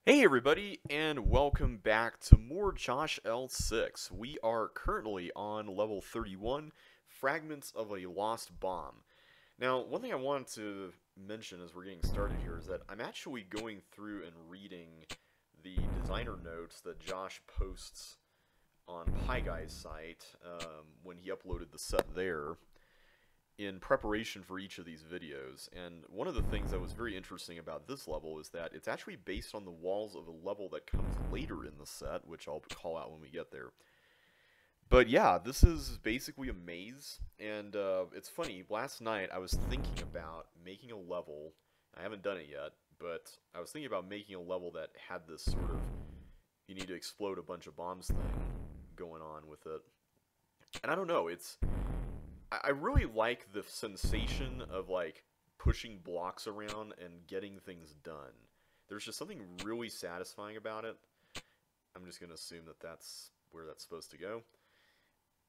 Hey everybody, and welcome back to more JoshL6. We are currently on level 31, Fragments of a Lost Bomb. Now, one thing I wanted to mention as we're getting started here is that I'm actually going through and reading the designer notes that Josh posts on PyGuy's site when he uploaded the set there in preparation for each of these videos. And one of the things that was very interesting about this level is that it's actually based on the walls of a level that comes later in the set, which I'll call out when we get there. But yeah, this is basically a maze, and it's funny, last night I was thinking about making a level. I haven't done it yet, but I was thinking about making a level that had this sort of you need to explode a bunch of bombs thing going on with it. And I don't know, I really like the sensation of like pushing blocks around and getting things done. There's just something really satisfying about it. I'm just gonna assume that that's where that's supposed to go.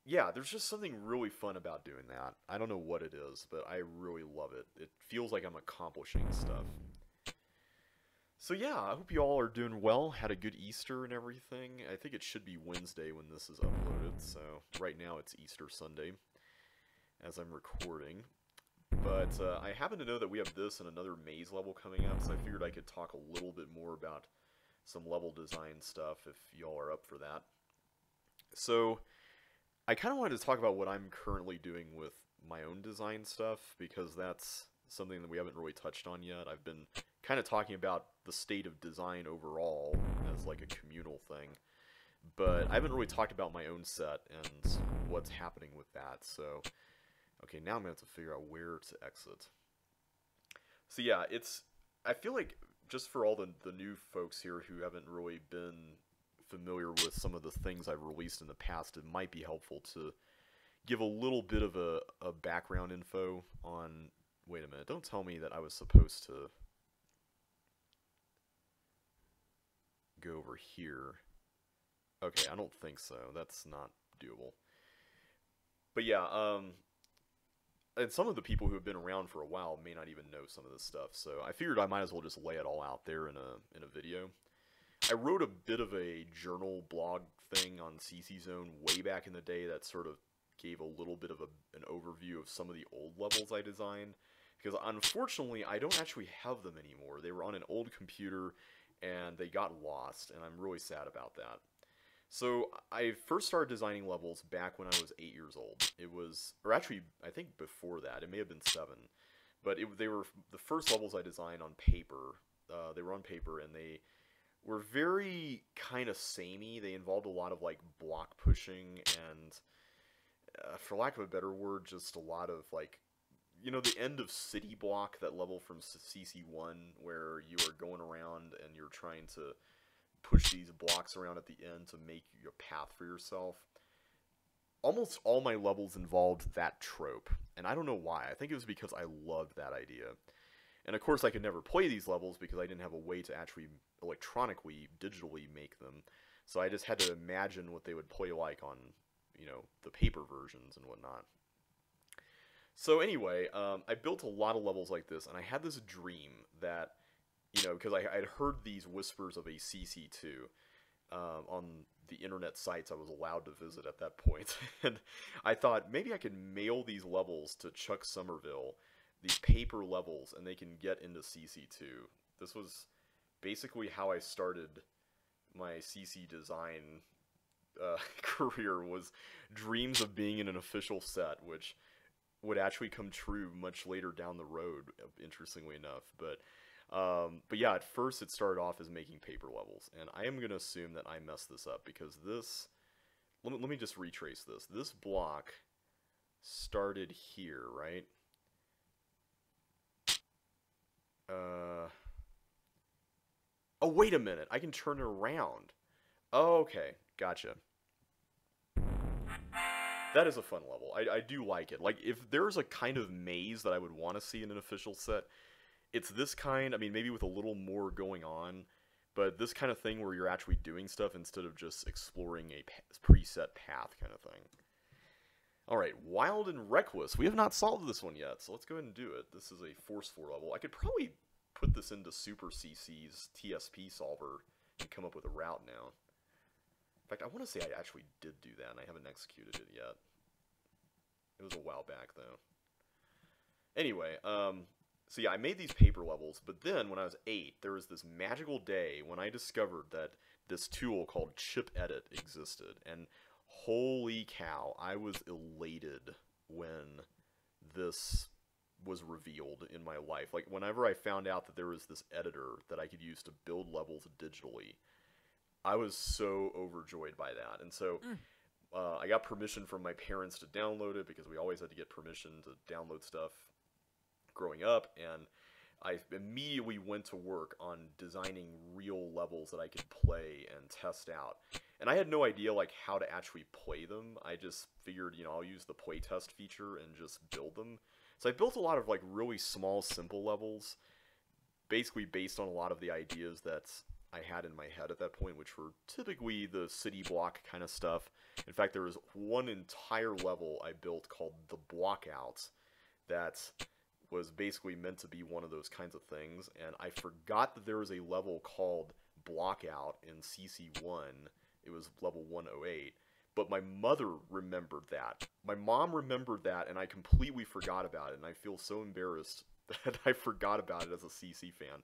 Yeah, there's just something really fun about doing that. I don't know what it is, but I really love it. It feels like I'm accomplishing stuff. So yeah, I hope you all are doing well, had a good Easter and everything. I think it should be Wednesday when this is uploaded, so right now it's Easter Sunday as I'm recording. But I happen to know that we have this and another maze level coming up, so I figured I could talk a little bit more about some level design stuff if y'all are up for that. So I kind of wanted to talk about what I'm currently doing with my own design stuff, because that's something that we haven't really touched on yet. I've been kind of talking about the state of design overall as like a communal thing, but I haven't really talked about my own set and what's happening with that. So okay, now I'm going to have to figure out where to exit. So yeah, I feel like just for all the new folks here who haven't really been familiar with some of the things I've released in the past, it might be helpful to give a little bit of a background info on... Wait a minute, don't tell me that I was supposed to go over here. Okay, I don't think so. That's not doable. But yeah, and some of the people who have been around for a while may not even know some of this stuff, so I figured I might as well just lay it all out there in a video. I wrote a bit of a journal blog thing on CC Zone way back in the day that sort of gave a little bit of an overview of some of the old levels I designed, because unfortunately I don't actually have them anymore. They were on an old computer and they got lost, and I'm really sad about that. So I first started designing levels back when I was 8 years old. It was, or actually, I think before that. It may have been 7, but they were the first levels I designed on paper. They were on paper, and they were very kind of samey. They involved a lot of like block pushing and, for lack of a better word, just a lot of like, you know, the end of City Block, that level from CC1 where you are going around and you're trying to push these blocks around at the end to make your path for yourself. Almost all my levels involved that trope, and I don't know why. I think it was because I loved that idea. And of course I could never play these levels because I didn't have a way to actually electronically, digitally make them. So I just had to imagine what they would play like on, you know, the paper versions and whatnot. So anyway, I built a lot of levels like this, and I had this dream that, you know, because I'd heard these whispers of a CC2 on the internet sites I was allowed to visit at that point. And I thought maybe I could mail these levels to Chuck Somerville, these paper levels, and they can get into CC2. This was basically how I started my CC design career, was dreams of being in an official set, which would actually come true much later down the road, interestingly enough. But yeah, at first it started off as making paper levels, and I am going to assume that I messed this up because this... Let me just retrace this. This block started here, right? Oh, wait a minute. I can turn it around. Oh, okay. Gotcha. That is a fun level. I do like it. Like, if there's a kind of maze that I would want to see in an official set, it's this kind. I mean, maybe with a little more going on, but this kind of thing where you're actually doing stuff instead of just exploring a preset path kind of thing. Alright, Wild and Reckless. We have not solved this one yet, so let's go ahead and do it. This is a Force 4 level. I could probably put this into Super CC's TSP solver and come up with a route now. In fact, I want to say I actually did do that, and I haven't executed it yet. It was a while back, though. Anyway, so yeah, I made these paper levels, but then when I was 8, there was this magical day when I discovered that this tool called Chip Edit existed, and holy cow, I was elated when this was revealed in my life. Like, whenever I found out that there was this editor that I could use to build levels digitally, I was so overjoyed by that. And so I got permission from my parents to download it, because we always had to get permission to download stuff growing up, and I immediately went to work on designing real levels that I could play and test out. And I had no idea like how to actually play them. I just figured, you know, I'll use the playtest feature and just build them. So I built a lot of like really small, simple levels, basically based on a lot of the ideas that I had in my head at that point, which were typically the city block kind of stuff. In fact, there was one entire level I built called the Blockouts that was basically meant to be one of those kinds of things, and I forgot that there was a level called Blockout in CC1. It was level 108, but my mother remembered that. My mom remembered that, and I completely forgot about it, and I feel so embarrassed that I forgot about it as a CC fan.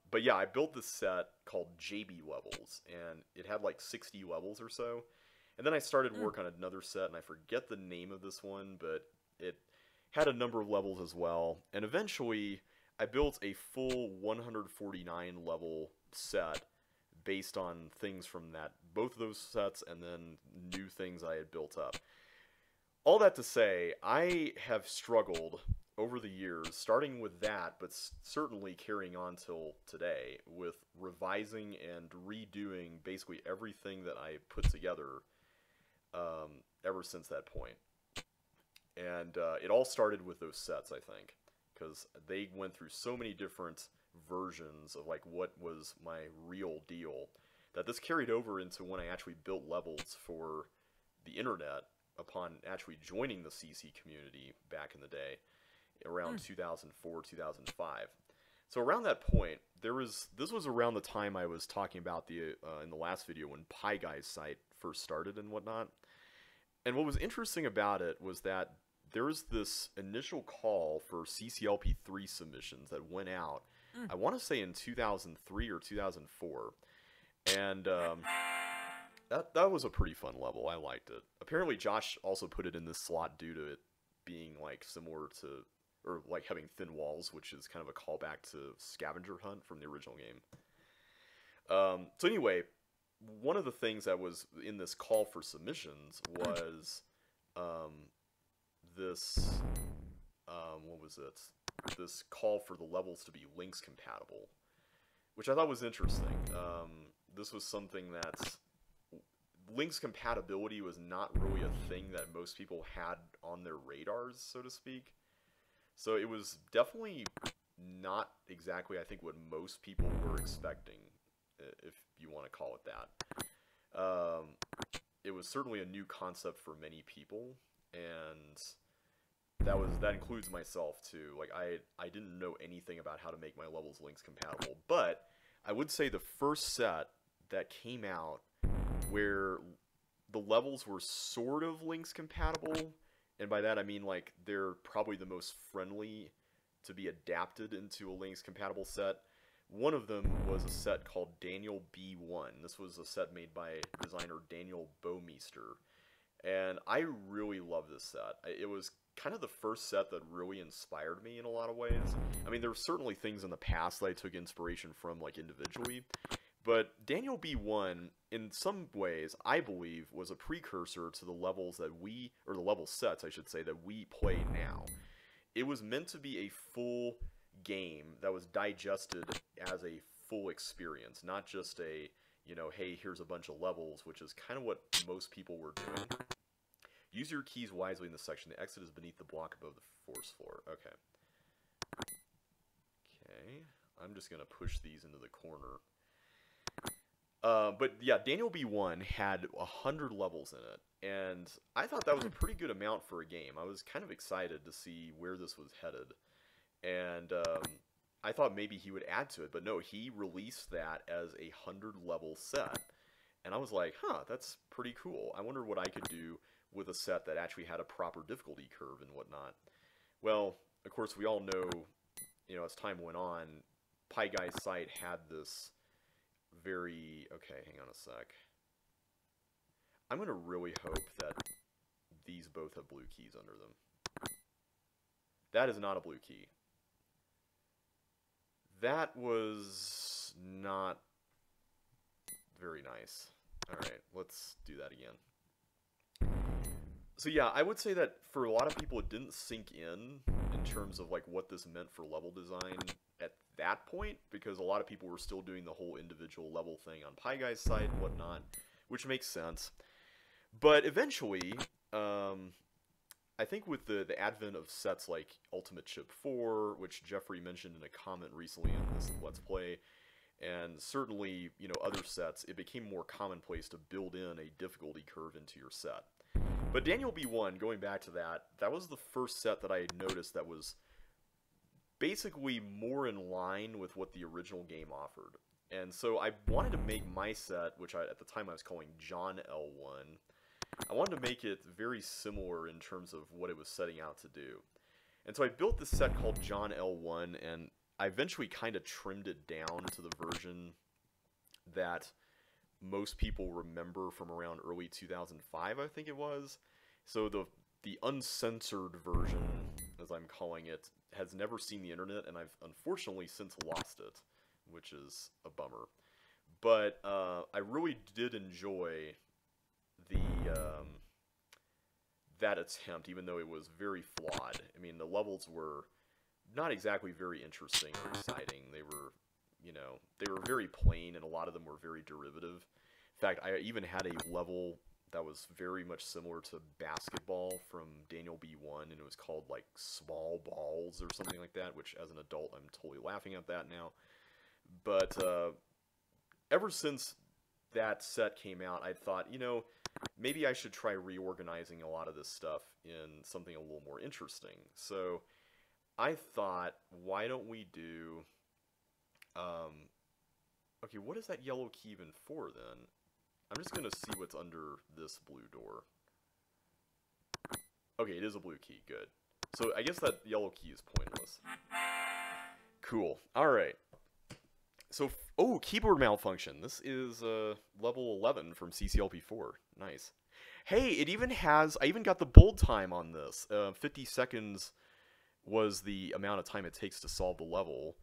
But yeah, I built this set called JB Levels, and it had like 60 levels or so. And then I started work on another set, and I forget the name of this one, but it had a number of levels as well. And eventually, I built a full 149 level set based on things from both of those sets, and then new things I had built up. All that to say, I have struggled over the years, starting with that, but certainly carrying on till today, with revising and redoing basically everything that I put together ever since that point. And it all started with those sets, I think, because they went through so many different versions of like what was my real deal, that this carried over into when I actually built levels for the internet upon actually joining the CC community back in the day, around 2004, 2005. So around that point, this was around the time I was talking about in the last video when PyGuy's site first started and whatnot. And what was interesting about it was that there was this initial call for CCLP3 submissions that went out, I want to say in 2003 or 2004. And that was a pretty fun level. I liked it. Apparently Josh also put it in this slot due to it being like similar to, or like having thin walls, which is kind of a callback to Scavenger Hunt from the original game. So anyway, one of the things that was in this call for submissions was what was it? This call for the levels to be Lynx compatible, which I thought was interesting. This was something that Lynx compatibility was not really a thing that most people had on their radars, so to speak. So it was definitely not exactly, I think, what most people were expecting, if you want to call it that. It was certainly a new concept for many people, and that includes myself too. Like I didn't know anything about how to make my levels Lynx compatible, but I would say the first set that came out where the levels were sort of Lynx compatible, and by that I mean like they're probably the most friendly to be adapted into a Lynx compatible set. One of them was a set called Daniel B1. This was a set made by designer Daniel Baumeister, and I really love this set. It was kind of the first set that really inspired me in a lot of ways. I mean, there were certainly things in the past that I took inspiration from, like individually, but Daniel B1, in some ways, I believe, was a precursor to the levels that or the level sets, I should say, that we play now. It was meant to be a full game that was digested as a full experience, not just a, you know, hey, here's a bunch of levels, which is kind of what most people were doing. Use your keys wisely in this section. The exit is beneath the block above the force floor. Okay. Okay. I'm just going to push these into the corner. But yeah, Daniel B1 had 100 levels in it, and I thought that was a pretty good amount for a game. I was kind of excited to see where this was headed, and I thought maybe he would add to it, but no, he released that as a 100-level set. And I was like, huh, that's pretty cool. I wonder what I could do with a set that actually had a proper difficulty curve and whatnot. Well, of course, we all know, as time went on, Pie Guy's site had this very... Okay, hang on a sec. I'm going to really hope that these both have blue keys under them. That is not a blue key. That was not very nice. Alright, let's do that again. So yeah, I would say that for a lot of people it didn't sink in terms of like what this meant for level design at that point, because a lot of people were still doing the whole individual level thing on Pie Guy's site and whatnot, which makes sense. But eventually, I think with the advent of sets like Ultimate Chip 4, which Jeffrey mentioned in a comment recently in this Let's Play, and certainly, other sets, it became more commonplace to build in a difficulty curve into your set. But Daniel B1, going back to that, that was the first set that I had noticed that was basically more in line with what the original game offered. And so I wanted to make my set, which at the time I was calling John L1, I wanted to make it very similar in terms of what it was setting out to do. And so I built this set called John L1, and I eventually kind of trimmed it down to the version that most people remember from around early 2005, I think it was. So the uncensored version, as I'm calling it, has never seen the internet, and I've unfortunately since lost it, which is a bummer. But I really did enjoy that attempt, even though it was very flawed. I mean, the levels were not exactly very interesting or exciting. They were, they were very plain, and a lot of them were very derivative. In fact, I even had a level that was very much similar to basketball from Daniel B1, and it was called, like, Small Balls or something like that, which, as an adult, I'm totally laughing at that now. But ever since that set came out, I thought, maybe I should try reorganizing a lot of this stuff in something a little more interesting. So I thought, why don't we do... okay, what is that yellow key even for, then? I'm just going to see what's under this blue door. Okay, it is a blue key. Good. So I guess that yellow key is pointless. Cool. Alright. So, keyboard malfunction. This is level 11 from CCLP4. Nice. Hey, it even has... I even got the bold time on this. 50 seconds was the amount of time it takes to solve the level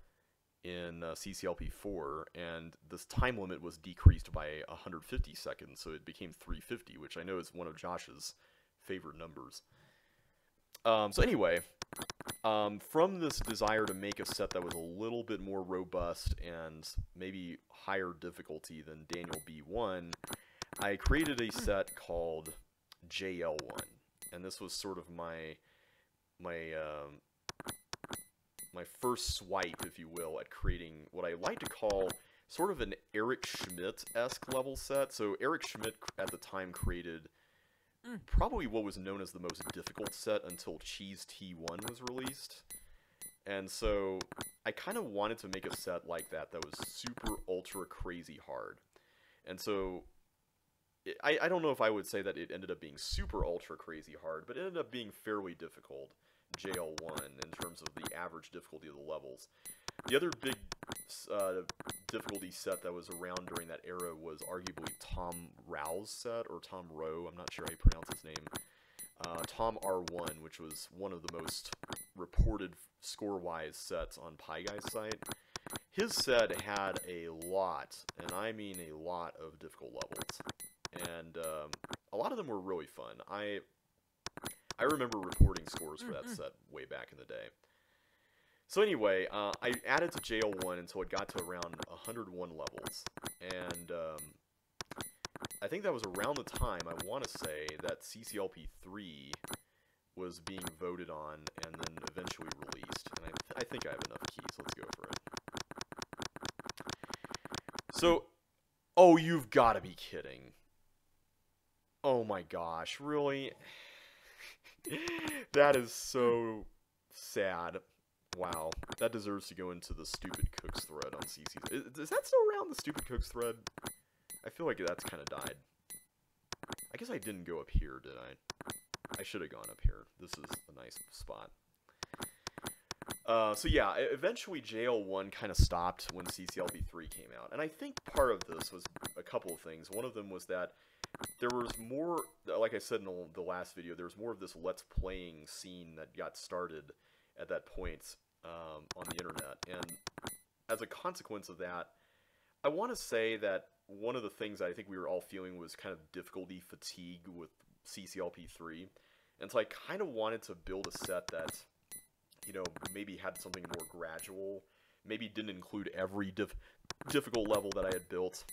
in CCLP4, and this time limit was decreased by 150 seconds, so it became 350, which I know is one of Josh's favorite numbers. So anyway, from this desire to make a set that was a little bit more robust and maybe higher difficulty than Daniel B1, I created a set called JL1, and this was sort of my first swipe, if you will, at creating what I like to call sort of an Eric Schmidt-esque level set. So Eric Schmidt at the time created probably what was known as the most difficult set until Cheese T1 was released. And so I kind of wanted to make a set like that was super ultra crazy hard. And so I don't know if I would say that it ended up being super ultra crazy hard, but it ended up being fairly difficult. JL1 in terms of the average difficulty of the levels. The other big difficulty set that was around during that era was arguably Tom Rao's set, or Tom Rowe, I'm not sure how you pronounce his name. Tom R1, which was one of the most reported score-wise sets on Pie Guy's site. His set had a lot, and I mean a lot, of difficult levels. And a lot of them were really fun. I remember reporting scores for that set way back in the day. So anyway, I added to JL1 until it got to around 101 levels. And I think that was around the time, I want to say, that CCLP3 was being voted on and then eventually released. And I think I have enough keys. Let's go for it. So, oh, you've got to be kidding. Oh my gosh, really? That is so sad. Wow, that deserves to go into the stupid cooks thread on CC. Is that still around, the stupid cooks thread? I feel like that's kind of died. I guess I didn't go up here, did I? I should have gone up here. This is a nice spot. So yeah, eventually JL1 kind of stopped when CCLP3 came out. And I think part of this was a couple of things. One of them was that there was more, like I said in the last video, there was more of this Let's Playing scene that got started at that point on the internet. And as a consequence of that, I want to say that one of the things I think we were all feeling was kind of difficulty fatigue with CCLP3. And so I kind of wanted to build a set that, you know, maybe had something more gradual, maybe didn't include every difficult level that I had built,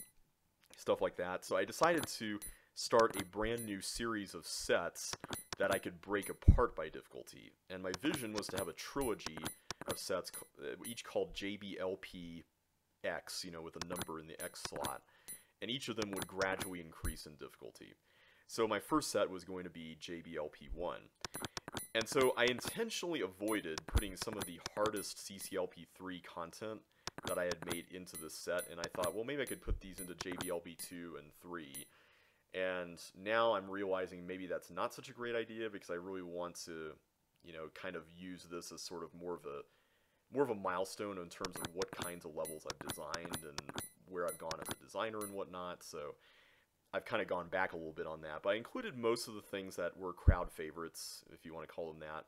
stuff like that. So I decided to start a brand new series of sets that I could break apart by difficulty. And my vision was to have a trilogy of sets, each called JBLP X, you know, with a number in the X slot. And each of them would gradually increase in difficulty. So my first set was going to be JBLP1. And so I intentionally avoided putting some of the hardest CCLP3 content that I had made into this set, and I thought, well, maybe I could put these into JBLP2 and 3. And now I'm realizing maybe that's not such a great idea, because I really want to, you know, kind of use this as sort of more of a milestone in terms of what kinds of levels I've designed and where I've gone as a designer and whatnot. So I've kind of gone back a little bit on that, but I included most of the things that were crowd favorites, if you want to call them that,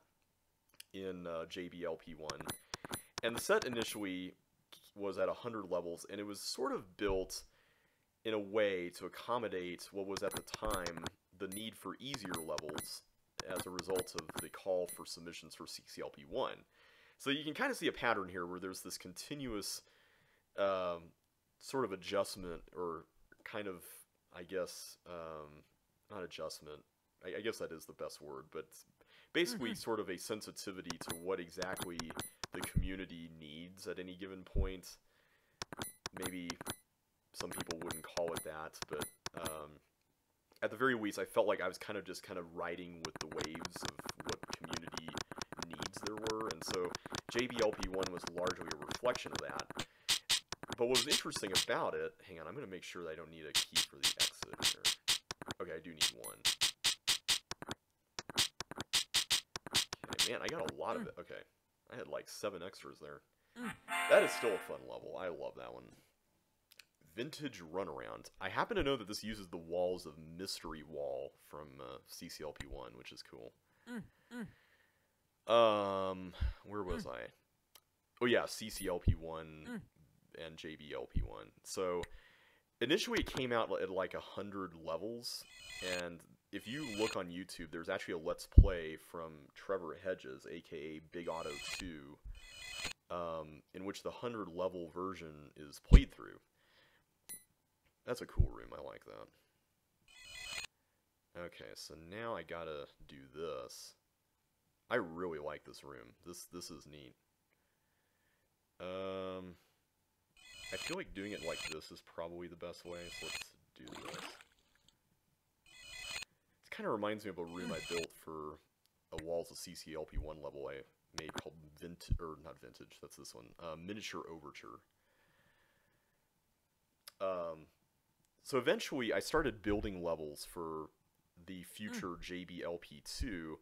in JBLP1. And the set initially was at 100 levels, and it was sort of built in a way to accommodate what was at the time the need for easier levels as a result of the call for submissions for CCLP1. So you can kind of see a pattern here where there's this continuous sort of adjustment, or kind of, I guess, not adjustment, I guess that is the best word, but basically sort of a sensitivity to what exactly the community needs at any given point. Maybe some people wouldn't call it that, but at the very least, I felt like I was kind of riding with the waves of what community needs there were, and so JBLP1 was largely a reflection of that. But what was interesting about it, hang on, I'm going to make sure that I don't need a key for the exit here. Okay, I do need one. Okay, man, I got a lot of it. Okay, I had like 7 extras there. That is still a fun level. I love that one. Vintage Runaround. I happen to know that this uses the walls of Mystery Wall from CCLP1, which is cool. Where was I? Oh yeah, CCLP1 and JBLP1. So initially it came out at like 100 levels, and if you look on YouTube, there's actually a Let's Play from Trevor Hedges, aka Big Auto 2, in which the 100 level version is played through. That's a cool room, I like that. Okay, so now I gotta do this. I really like this room. This is neat. I feel like doing it like this is probably the best way, so let's do this. It kind of reminds me of a room I built for a Walls of CCLP1 level I made called not Vintage, that's this one, Miniature Overture. So eventually I started building levels for the future JBLP2,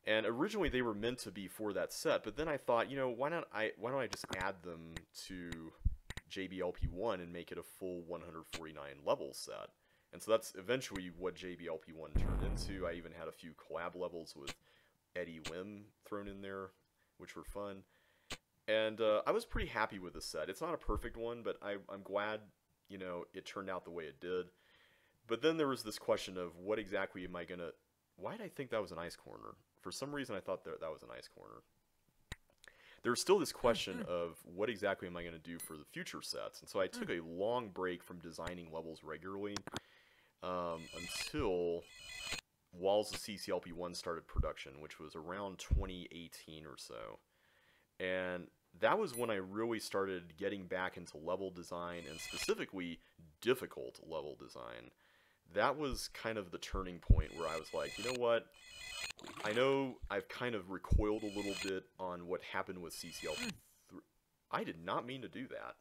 and originally they were meant to be for that set, but then I thought, you know, why don't I just add them to JBLP1 and make it a full 149 level set? And so that's eventually what JBLP1 turned into. I even had a few collab levels with Eddie Wim thrown in there, which were fun. And I was pretty happy with the set. It's not a perfect one, but I'm glad, you know, it turned out the way it did. But then there was this question of what exactly am I gonna... Why did I think that was an ice corner? For some reason I thought that was an ice corner. There was still this question of what exactly am I going to do for the future sets. And so I took a long break from designing levels regularly until Walls of CCLP1 started production, which was around 2018 or so. And that was when I really started getting back into level design, and specifically difficult level design. that was kind of the turning point where I was like, you know what? I know I've kind of recoiled a little bit on what happened with CCLP3. I did not mean to do that.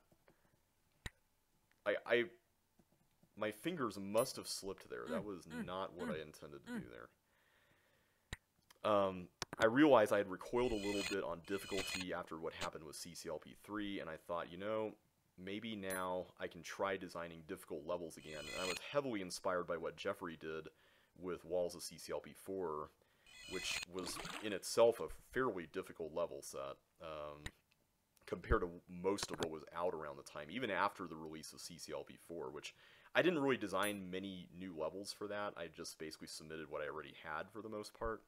My fingers must have slipped there. That was not what I intended to do there. I realized I had recoiled a little bit on difficulty after what happened with CCLP3, and I thought, you know, maybe now I can try designing difficult levels again. And I was heavily inspired by what Jeffrey did with Walls of CCLP4, which was in itself a fairly difficult level set, compared to most of what was out around the time, even after the release of CCLP4, which I didn't really design many new levels for that. I just basically submitted what I already had for the most part.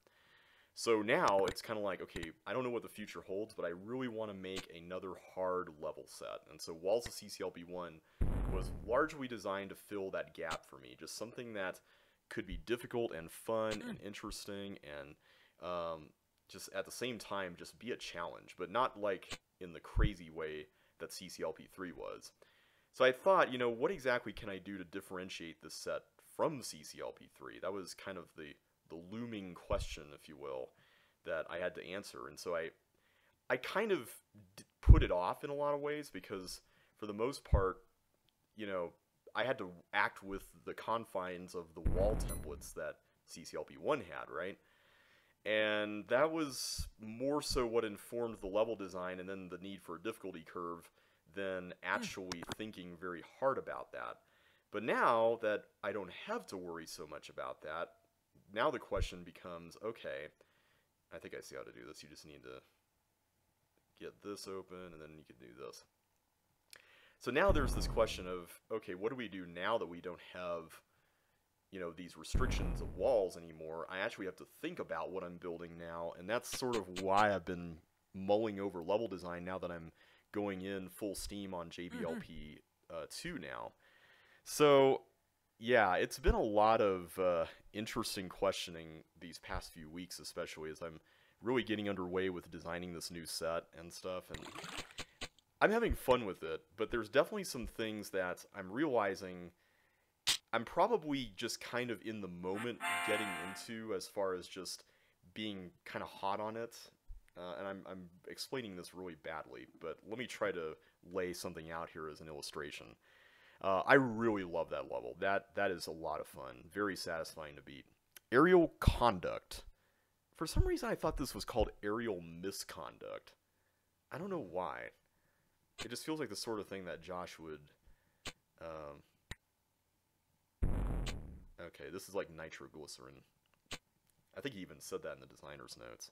So now it's kind of like, okay, I don't know what the future holds, but I really want to make another hard level set. And so Walls of CCLP1 was largely designed to fill that gap for me. Just something that could be difficult and fun and interesting and just at the same time just be a challenge, but not like in the crazy way that CCLP3 was. So I thought, you know, what exactly can I do to differentiate this set from CCLP3? That was kind of the looming question, if you will, that I had to answer. And so I kind of put it off in a lot of ways because for the most part, you know, I had to act with the confines of the wall templates that CCLP1 had, right? And that was more so what informed the level design and then the need for a difficulty curve than actually thinking very hard about that. But now that I don't have to worry so much about that, now the question becomes, okay, I think I see how to do this. You just need to get this open, and then you can do this. So now there's this question of, okay, what do we do now that we don't have, you know, these restrictions of walls anymore? I actually have to think about what I'm building now, and that's sort of why I've been mulling over level design now that I'm going in full steam on JBLP 2 now. So yeah, it's been a lot of interesting questioning these past few weeks, especially as I'm really getting underway with designing this new set and stuff, and I'm having fun with it, but there's definitely some things that I'm realizing I'm probably just kind of in the moment getting into as far as just being kind of hot on it, and I'm explaining this really badly, but let me try to lay something out here as an illustration. I really love that level. That is a lot of fun. Very satisfying to beat. Aerial Conduct. For some reason, I thought this was called Aerial Misconduct. I don't know why. It just feels like the sort of thing that Josh would... Okay, this is like nitroglycerin. I think he even said that in the designer's notes.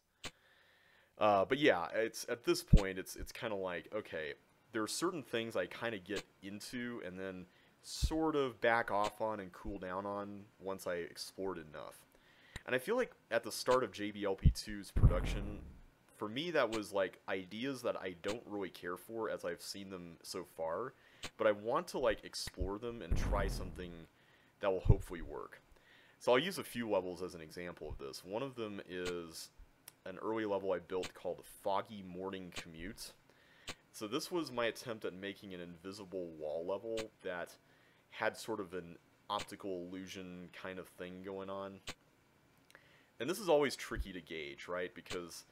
But yeah, it's at this point, it's kind of like, okay, there are certain things I kind of get into and then sort of back off on and cool down on once I explored enough. And I feel like at the start of JBLP2's production, for me that was like ideas that I don't really care for as I've seen them so far, but I want to like explore them and try something that will hopefully work. So I'll use a few levels as an example of this. One of them is an early level I built called Foggy Morning Commute. So this was my attempt at making an invisible wall level that had sort of an optical illusion kind of thing going on. And this is always tricky to gauge, right? Because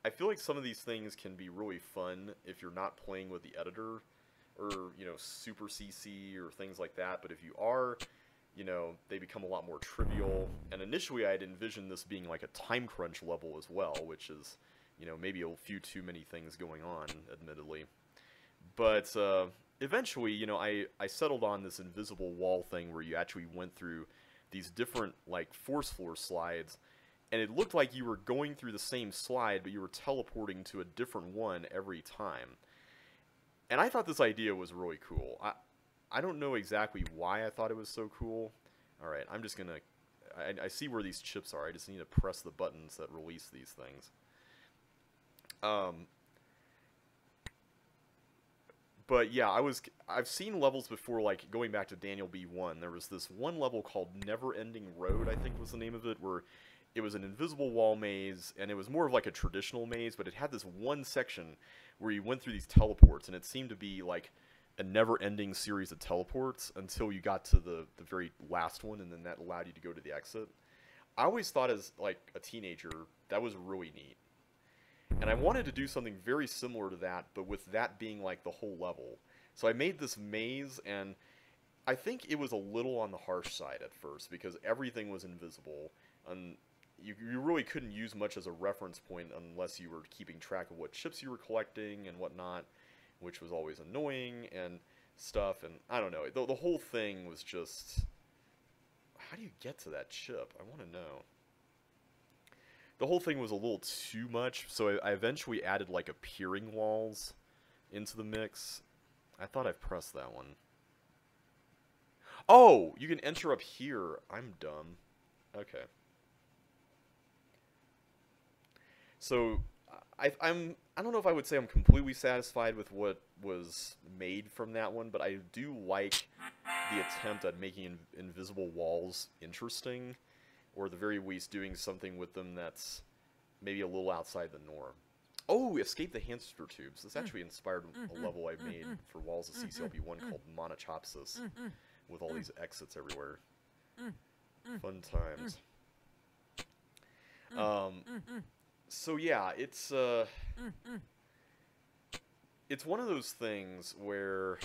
I feel like some of these things can be really fun if you're not playing with the editor or, you know, Super CC or things like that. But if you are, you know, they become a lot more trivial. And initially I had envisioned this being like a time crunch level as well, which is, you know, maybe a few too many things going on, admittedly. But eventually, you know, I settled on this invisible wall thing where you actually went through these different, like, force floor slides, and it looked like you were going through the same slide, but you were teleporting to a different one every time. And I thought this idea was really cool. I don't know exactly why I thought it was so cool. Alright, I'm just gonna... I see where these chips are. I just need to press the buttons that release these things. But yeah, I've seen levels before, like going back to Daniel B1. There was this one level called Never Ending Road, I think was the name of it, where it was an invisible wall maze, and it was more of like a traditional maze, but it had this one section where you went through these teleports, and it seemed to be like a never-ending series of teleports until you got to the very last one, and then that allowed you to go to the exit. I always thought as, like, a teenager, that was really neat. And I wanted to do something very similar to that, but with that being, like, the whole level. So I made this maze, and I think it was a little on the harsh side at first, because everything was invisible, and you really couldn't use much as a reference point unless you were keeping track of what chips you were collecting and whatnot, which was always annoying and stuff, and I don't know. The whole thing was just... How do you get to that chip? I want to know. The whole thing was a little too much, so I eventually added, like, appearing walls into the mix. I thought I pressed that one. Oh! You can enter up here. I'm dumb. Okay. So, I don't know if I would say I'm completely satisfied with what was made from that one, but I do like the attempt at making invisible walls interesting, or at the very least doing something with them that's maybe a little outside the norm. Oh, Escape the Hamster Tubes. This actually inspired a level I made for Walls of CCLB1 called Monachopsis, with all these exits everywhere. Fun times. So yeah, it's one of those things where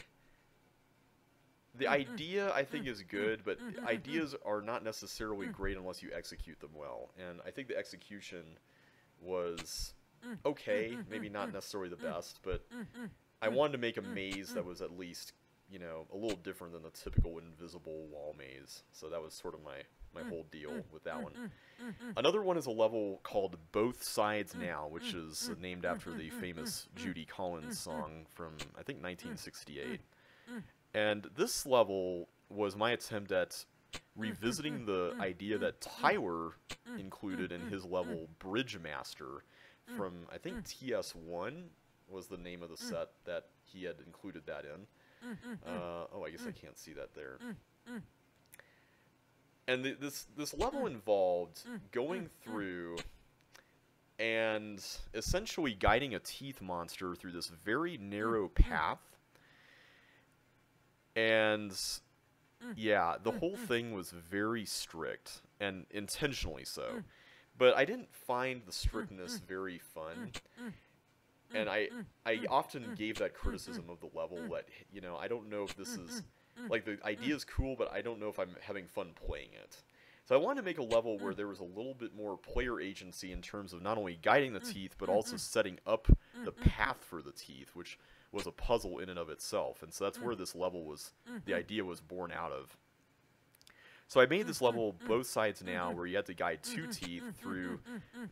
the idea, I think, is good, but ideas are not necessarily great unless you execute them well. And I think the execution was okay, maybe not necessarily the best, but I wanted to make a maze that was at least, you know, a little different than the typical invisible wall maze. So that was sort of my whole deal with that one. Another one is a level called Both Sides Now, which is named after the famous Judy Collins song from, I think, 1968. And this level was my attempt at revisiting the idea that Tyler included in his level Bridge Master from, I think, TS1 was the name of the set that he had included that in. Oh, I guess I can't see that there. And this level involved going through and essentially guiding a teeth monster through this very narrow path. And yeah, the whole thing was very strict, and intentionally so. But I didn't find the strictness very fun. And I often gave that criticism of the level that, you know, I don't know if this is... Like, the idea is cool, but I don't know if I'm having fun playing it. So I wanted to make a level where there was a little bit more player agency in terms of not only guiding the teeth, but also setting up the path for the teeth, which was a puzzle in and of itself. And so that's where this level was, the idea was born out of. So I made this level Both Sides Now, where you had to guide two teeth through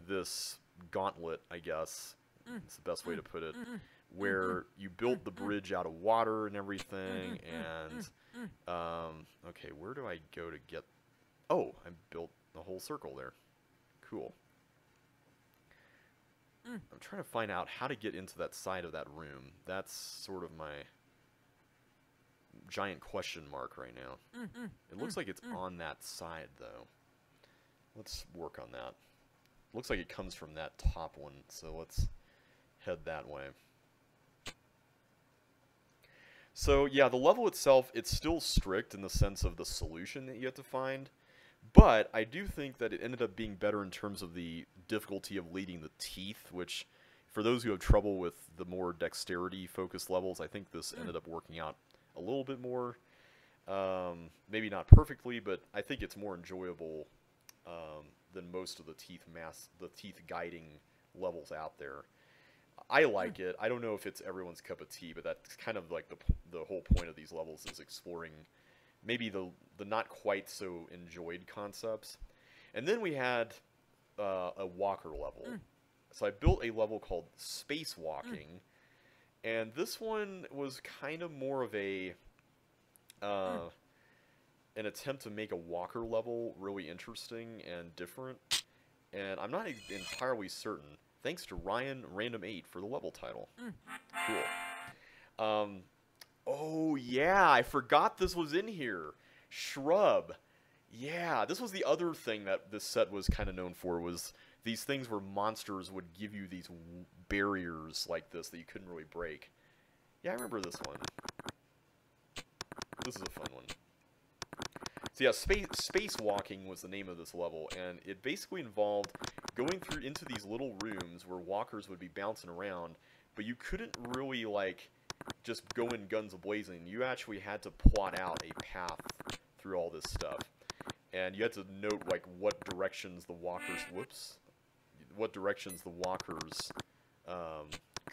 this gauntlet, I guess. It's the best way to put it. Where you built the bridge out of water and everything, and, okay, where do I go to get... Oh, I built a whole circle there. Cool. I'm trying to find out how to get into that side of that room. That's sort of my giant question mark right now. It looks like it's on that side, though. Let's work on that. Looks like it comes from that top one, so let's head that way. So, yeah, the level itself, it's still strict in the sense of the solution that you have to find, but I do think that it ended up being better in terms of the difficulty of leading the teeth, which, for those who have trouble with the more dexterity-focused levels, I think this ended up working out a little bit more. Maybe not perfectly, but I think it's more enjoyable than most of the teeth guiding levels out there. I like it. I don't know if it's everyone's cup of tea, but that's kind of like the whole point of these levels, is exploring maybe the not quite so enjoyed concepts. And then we had a walker level. So I built a level called Spacewalking, and this one was kind of more of a an attempt to make a walker level really interesting and different. And I'm not entirely certain. Thanks to Ryan Random 8 for the level title. Cool. Oh yeah, I forgot this was in here. Shrub. Yeah, this was the other thing that this set was kind of known for, was these things where monsters would give you these barriers like this that you couldn't really break. Yeah, I remember this one. This is a fun one. So yeah, spacewalking was the name of this level, and it basically involved going through into these little rooms where walkers would be bouncing around, but you couldn't really, like, just go in guns a-blazing. You actually had to plot out a path through all this stuff. And you had to note, like, what directions the walkers,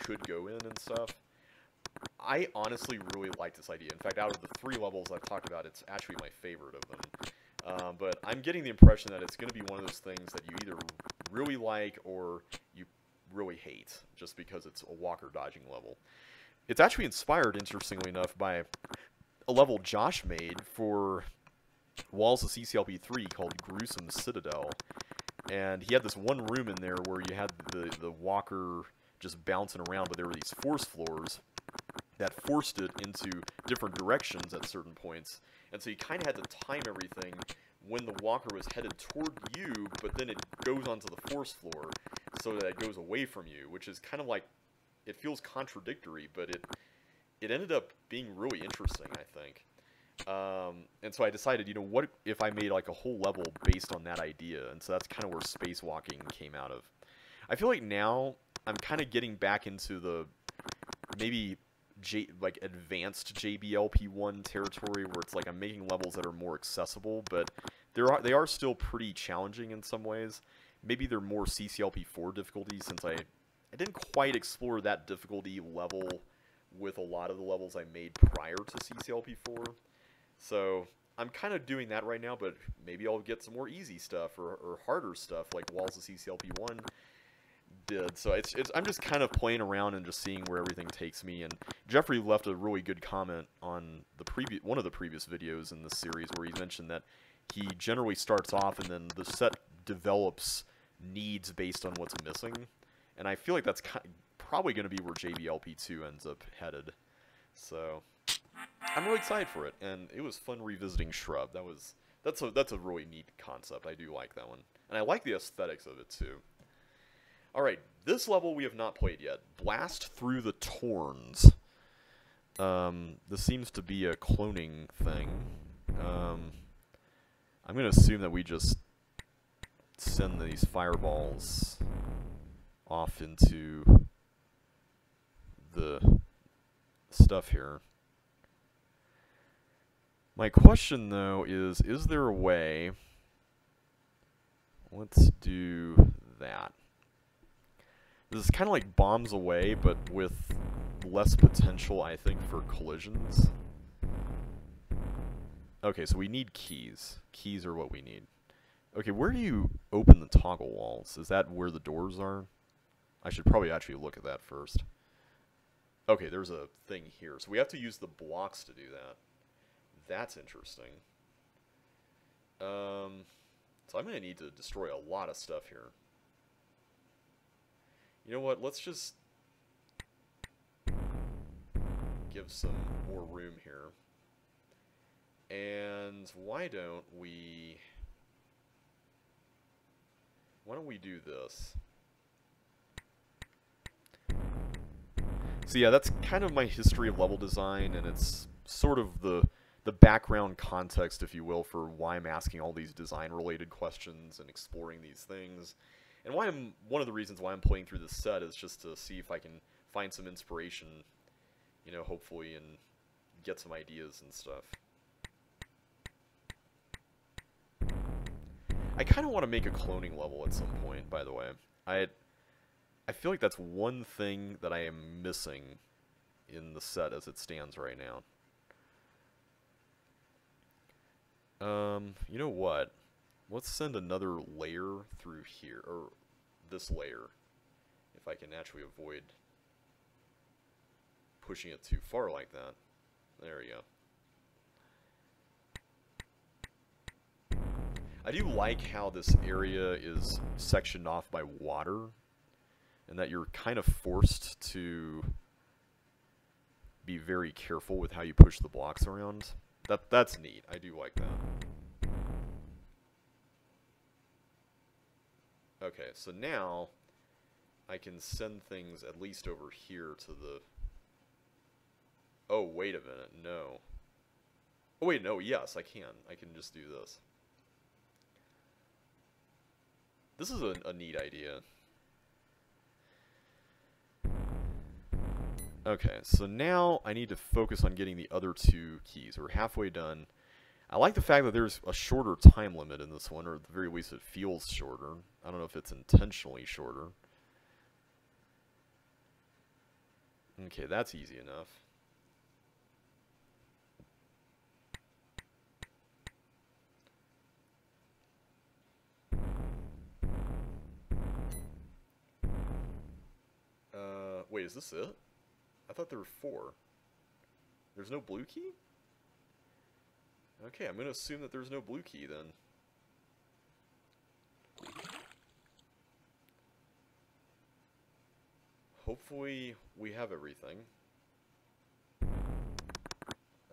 could go in and stuff. I honestly really like this idea. In fact, out of the 3 levels I've talked about, it's actually my favorite of them. But I'm getting the impression that it's going to be one of those things that you either really like or you really hate, just because it's a walker dodging level. It's actually inspired, interestingly enough, by a level Josh made for Walls of CCLP3 called Gruesome Citadel. And he had this one room in there where you had the walker just bouncing around, but there were these force floors that forced it into different directions at certain points. And so you kind of had to time everything when the walker was headed toward you, but then it goes onto the force floor so that it goes away from you, which is kind of like, it feels contradictory, but it ended up being really interesting, I think. And so I decided, you know, what if I made like a whole level based on that idea? And so that's kind of where spacewalking came out of. I feel like now I'm kind of getting back into the maybe like advanced JBLP1 territory, where it's like I'm making levels that are more accessible, but they are still pretty challenging in some ways. Maybe they're more CCLP4 difficulty, since I didn't quite explore that difficulty level with a lot of the levels I made prior to CCLP4. So I'm kind of doing that right now, but maybe I'll get some more easy stuff or harder stuff like Walls of CCLP1 did. So I'm just kind of playing around and just seeing where everything takes me. And Jeffrey left a really good comment on one of the previous videos in this series, where he mentioned that he generally starts off and then the set develops needs based on what's missing. And I feel like that's probably going to be where JBLP2 ends up headed. So I'm really excited for it, and it was fun revisiting Shrub. That's a really neat concept. I do like that one, and I like the aesthetics of it too. All right, this level we have not played yet. Blast Through the Torns. This seems to be a cloning thing. I'm going to assume that we just send these fireballs off into the stuff here. My question, though, is there a way... Let's do that. This is kind of like Bombs Away, but with less potential, I think, for collisions. Okay, so we need keys. Keys are what we need. Okay, where do you open the toggle walls? Is that where the doors are? I should probably actually look at that first. Okay, there's a thing here. So we have to use the blocks to do that. That's interesting. So I'm going to need to destroy a lot of stuff here. You know what? Let's just give some more room here. And why don't we do this? So yeah, that's kind of my history of level design, and it's sort of the background context, if you will, for why I'm asking all these design-related questions and exploring these things. And one of the reasons why I'm playing through this set is just to see if I can find some inspiration, you know, hopefully, and get some ideas and stuff. I kind of want to make a cloning level at some point, by the way. I feel like that's one thing that I am missing in the set as it stands right now. You know what? Let's send another layer through here, or this layer, if I can actually avoid pushing it too far like that. There we go. I do like how this area is sectioned off by water, and that you're kind of forced to be very careful with how you push the blocks around. That's neat. I do like that. Okay, so now I can send things at least over here to the... Oh, wait a minute. No. Oh, wait, no, yes, I can. I can just do this. This is a neat idea. Okay, so now I need to focus on getting the other two keys. We're halfway done. I like the fact that there's a shorter time limit in this one, or at the very least it feels shorter. I don't know if it's intentionally shorter. Okay, that's easy enough. Wait, is this it? I thought there were 4. There's no blue key? Okay, I'm going to assume that there's no blue key then. Hopefully we have everything.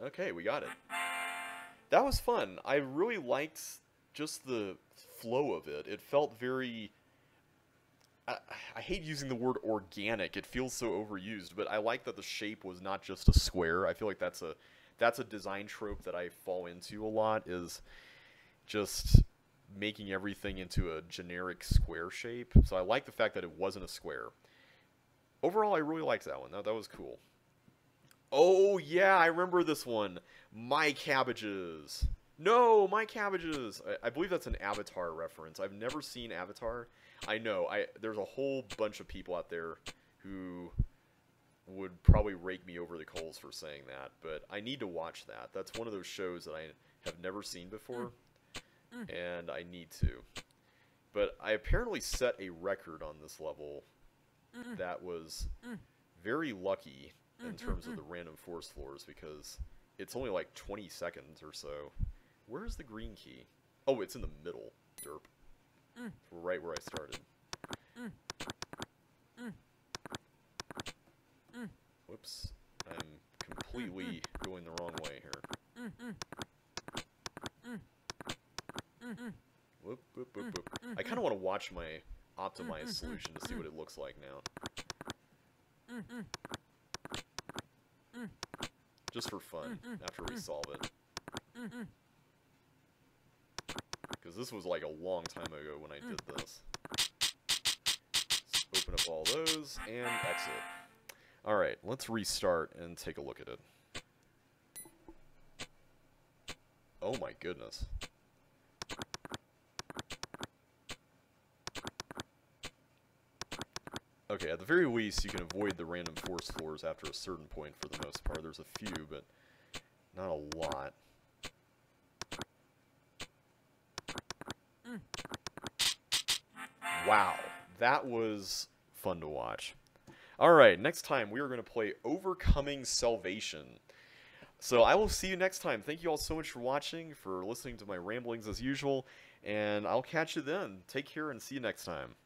Okay, we got it. That was fun. I really liked just the flow of it. It felt very... I hate using the word organic. It feels so overused, but I like that the shape was not just a square. I feel like that's a design trope that I fall into a lot, is just making everything into a generic square shape. So I like the fact that it wasn't a square. Overall, I really liked that one. That was cool. Oh, yeah, I remember this one. My Cabbages. No, My Cabbages. I believe that's an Avatar reference. I've never seen Avatar. I know. There's a whole bunch of people out there who would probably rake me over the coals for saying that, but I need to watch that. That's one of those shows that I have never seen before, and I need to. But I apparently set a record on this level that was very lucky in terms of the random force floors, because it's only like 20 seconds or so. Where's the green key? Oh, it's in the middle. Derp. Right where I started. Whoops. I'm completely going the wrong way here. Whoop, whoop, whoop, whoop. I kind of want to watch my optimized solution to see what it looks like now. Just for fun, after we solve it. Because this was like a long time ago when I did this. Let's open up all those and exit. Alright, let's restart and take a look at it. Oh my goodness. Okay, at the very least, you can avoid the random force floors after a certain point for the most part. There's a few, but not a lot. Wow, that was fun to watch. Alright, next time we are going to play Overcoming Salvation. So I will see you next time. Thank you all so much for watching, for listening to my ramblings as usual, and I'll catch you then. Take care and see you next time.